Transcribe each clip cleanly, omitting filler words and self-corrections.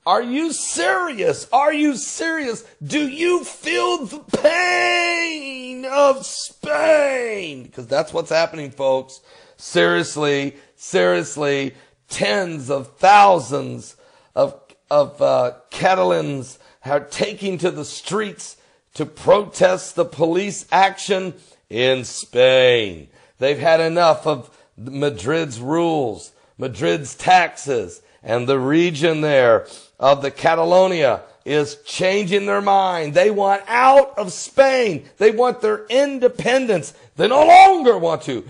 Are you serious? Are you serious? Do you feel the pain of Spain? Because that's what's happening, folks. Seriously, seriously, tens of thousands of Catalans are taking to the streets to protest the police action in Spain. They've had enough of Madrid's rules, Madrid's taxes, and the region there of the Catalonia is changing their mind. They want out of Spain. They want their independence. They no longer want to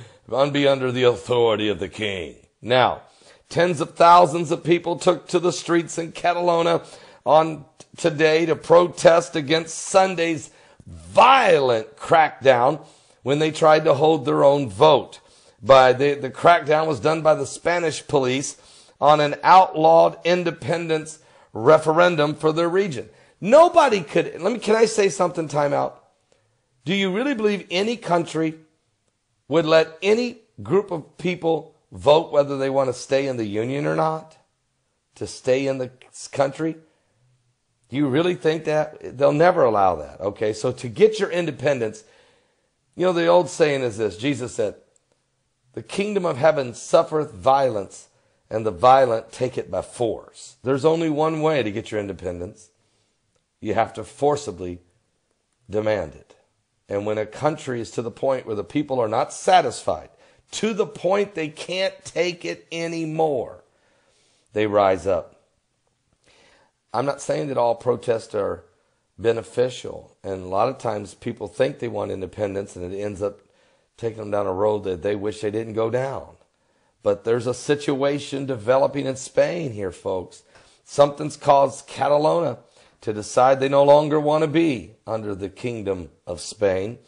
be under the authority of the king. Now, tens of thousands of people took to the streets in Catalonia on today to protest against Sunday's violent crackdown when they tried to hold their own vote. The crackdown was done by the Spanish police on an outlawed independence referendum for their region. Nobody could, can I say something, time out? Do you really believe any country would let any group of people vote whether they want to stay in the Union or not? To stay in the country? Do you really think that? They'll never allow that. Okay, so to get your independence, you know, the old saying is this. Jesus said, the kingdom of heaven suffereth violence, and the violent take it by force. There's only one way to get your independence. You have to forcibly demand it. And when a country is to the point where the people are not satisfied, to the point they can't take it anymore, they rise up. I'm not saying that all protests are beneficial. And a lot of times people think they want independence and it ends up taking them down a road that they wish they didn't go down. But there's a situation developing in Spain here, folks. Something's caused Catalonia to decide they no longer want to be under the kingdom of Spain.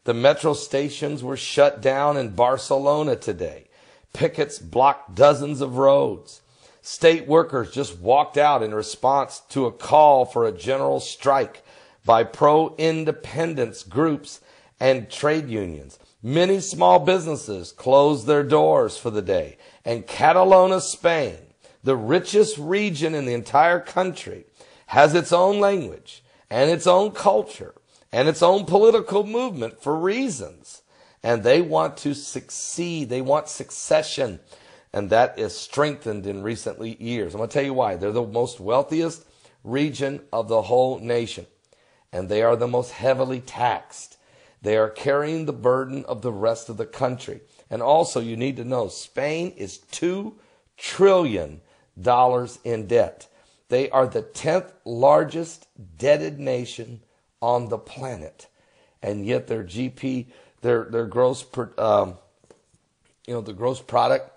The metro stations were shut down in Barcelona today. Pickets blocked dozens of roads. State workers just walked out in response to a call for a general strike by pro-independence groups and trade unions. Many small businesses closed their doors for the day. And Catalonia, Spain, the richest region in the entire country, has its own language and its own culture and its own political movement for reasons. And they want to succeed. They want succession. And that is strengthened in recent years. I'm going to tell you why. They're the most wealthiest region of the whole nation. And they are the most heavily taxed. They are carrying the burden of the rest of the country. And also, you need to know, Spain is $2 trillion in debt. They are the 10th largest debted nation on the planet. And yet their GP, their gross, the gross product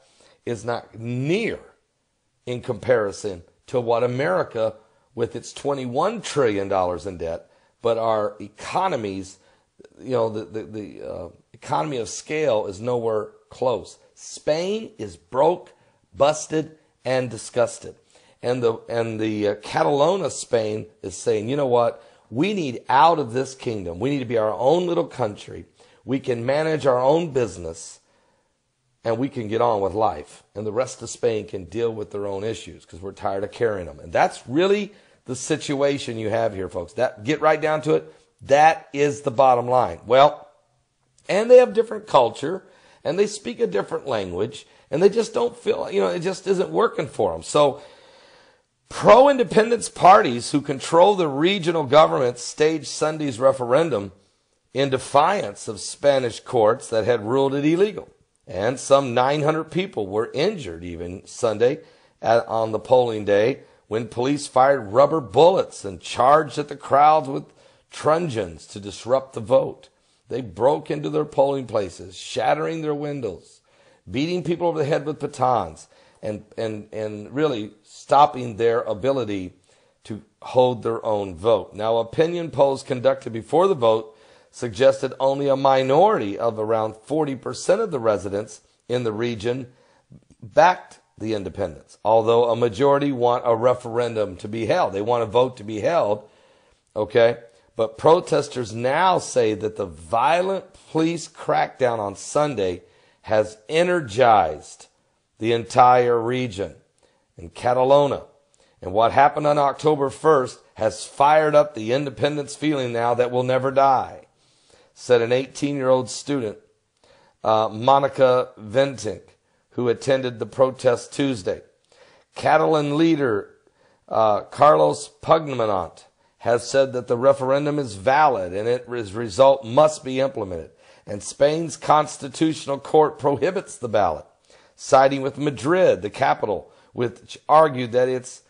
is not near in comparison to what America, with its $21 trillion in debt, but our economies, the economy of scale is nowhere close. Spain is broke, busted, and disgusted. And the Catalonia, Spain, is saying, you know what? We need out of this kingdom. We need to be our own little country. We can manage our own business, and we can get on with life. And the rest of Spain can deal with their own issues because we're tired of carrying them. And that's really the situation you have here, folks. Get right down to it. That is the bottom line. Well, and they have different culture, and they speak a different language, and they just don't feel, it just isn't working for them. So pro-independence parties who control the regional government staged Sunday's referendum in defiance of Spanish courts that had ruled it illegal. And some 900 people were injured even Sunday on the polling day when police fired rubber bullets and charged at the crowds with truncheons to disrupt the vote. They broke into their polling places, shattering their windows, beating people over the head with batons, and really stopping their ability to hold their own vote. Now, opinion polls conducted before the vote suggested only a minority of around 40% of the residents in the region backed the independence, although a majority want a referendum to be held. They want a vote to be held, okay? But protesters now say that the violent police crackdown on Sunday has energized the entire region. In Catalonia, And what happened on October 1st has fired up the independence feeling now that will never die, said an 18-year-old student, Monica Ventink, who attended the protest Tuesday. Catalan leader Carlos Puigdemont has said that the referendum is valid and its result must be implemented. And Spain's constitutional court prohibits the ballot, siding with Madrid, the capital, which argued that its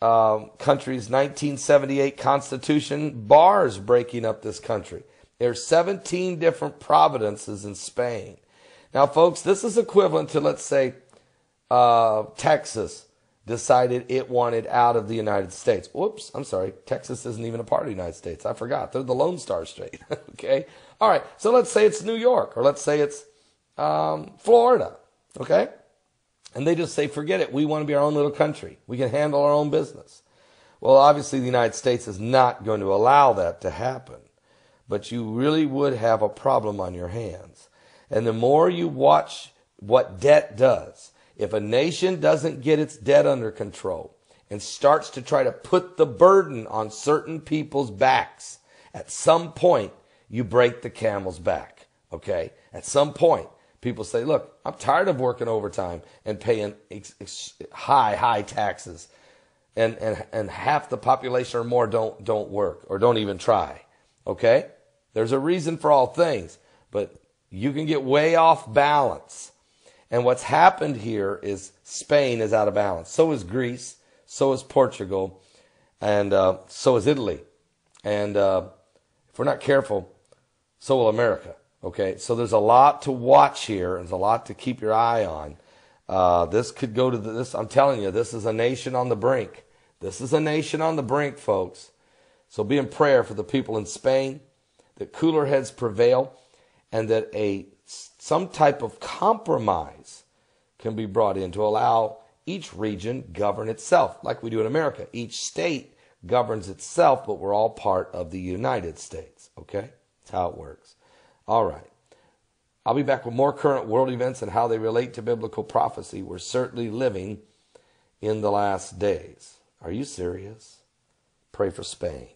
country's 1978 constitution bars breaking up this country. There are 17 different provinces in Spain. Now, folks, this is equivalent to, let's say, Texas decided it wanted out of the United States. Whoops, I'm sorry. Texas isn't even a part of the United States. I forgot. They're the Lone Star State. Okay? All right. So let's say it's New York, or let's say it's Florida. Okay? And they just say, forget it. We want to be our own little country. We can handle our own business. Well, obviously, the United States is not going to allow that to happen. But you really would have a problem on your hands. And the more you watch what debt does, if a nation doesn't get its debt under control and starts to try to put the burden on certain people's backs, at some point, you break the camel's back, okay? At some point, people say, look, I'm tired of working overtime and paying high taxes, and half the population or more don't work or don't even try, okay? There's a reason for all things, but you can get way off balance. And what's happened here is Spain is out of balance. So is Greece. So is Portugal. And so is Italy. And if we're not careful, so will America. Okay? So there's a lot to watch here. There's a lot to keep your eye on. This could go to this. I'm telling you, this is a nation on the brink. This is a nation on the brink, folks. So be in prayer for the people in Spain, that cooler heads prevail, and that some type of compromise can be brought in to allow each region govern itself, like we do in America. Each state governs itself, but we're all part of the United States, okay? That's how it works. All right. I'll be back with more current world events and how they relate to biblical prophecy. We're certainly living in the last days. Are you serious? Pray for Spain.